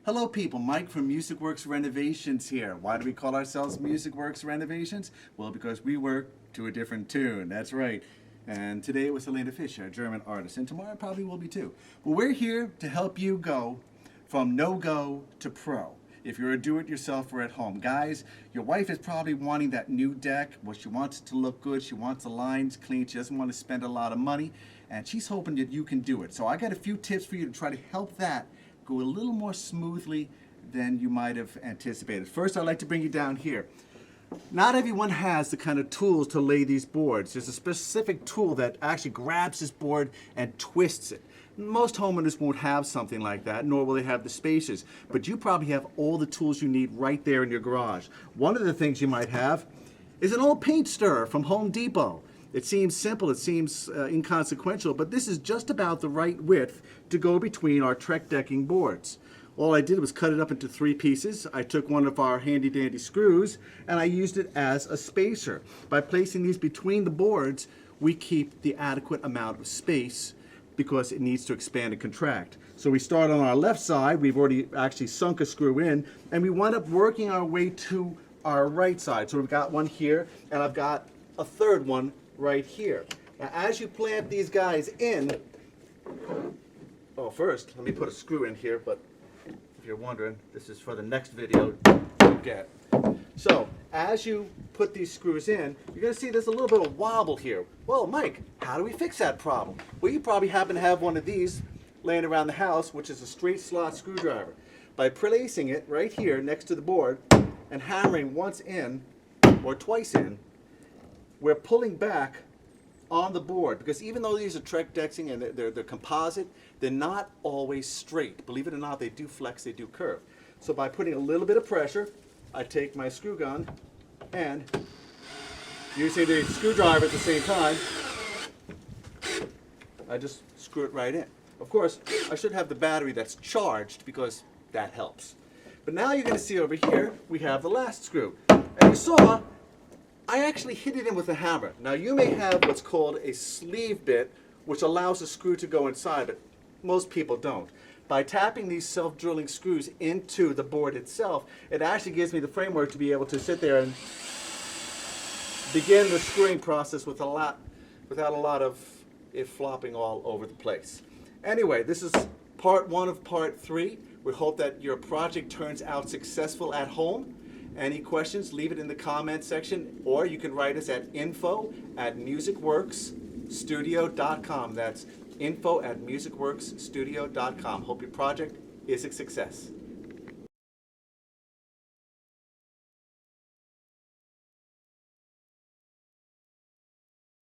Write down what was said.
Hello people, Mike from Musicworks Renovations here. Why do we call ourselves Musicworks Renovations? Well, because we work to a different tune, that's right. And today it was Helena Fischer, a German artist, and tomorrow it probably will be too. Well, we're here to help you go from no-go to pro. If you're a do-it-yourselfer at home. Guys, your wife is probably wanting that new deck. Well, she wants it to look good, she wants the lines clean, she doesn't want to spend a lot of money, and she's hoping that you can do it. So I got a few tips for you to try to help that go a little more smoothly than you might have anticipated. First, I'd like to bring you down here. Not everyone has the kind of tools to lay these boards. There's a specific tool that actually grabs this board and twists it. Most homeowners won't have something like that, nor will they have the spaces, but you probably have all the tools you need right there in your garage. One of the things you might have is an old paint stirrer from Home Depot. It seems simple, it seems inconsequential, but this is just about the right width to go between our Trex decking boards. All I did was cut it up into 3 pieces. I took one of our handy dandy screws and I used it as a spacer. By placing these between the boards, we keep the adequate amount of space because it needs to expand and contract. So we start on our left side, we've already actually sunk a screw in, and we wind up working our way to our right side. So we've got one here, and I've got a third one right here. Now as you plant these guys in, oh, first let me put a screw in here, but if you're wondering, this is for the next video you get. So as you put these screws in, you're going to see there's a little bit of wobble here. Well, Mike, how do we fix that problem? Well, you probably happen to have one of these laying around the house, which is a straight slot screwdriver. By placing it right here next to the board and hammering once in or twice in, we're pulling back on the board, because even though these are Trex decking and they're composite, they're not always straight. Believe it or not, they do flex, they do curve. So by putting a little bit of pressure, I take my screw gun and using the screwdriver at the same time, I just screw it right in. Of course, I should have the battery that's charged because that helps. But now you're going to see over here, we have the last screw. And you saw, I actually hit it in with a hammer. Now you may have what's called a sleeve bit, which allows the screw to go inside, but most people don't. By tapping these self-drilling screws into the board itself, it actually gives me the framework to be able to sit there and begin the screwing process without a lot of it flopping all over the place. Anyway, this is part 1 of part 3. We hope that your project turns out successful at home. Any questions, leave it in the comment section, or you can write us at info@musicworksstudio.com. That's info@musicworksstudio.com. Hope your project is a success.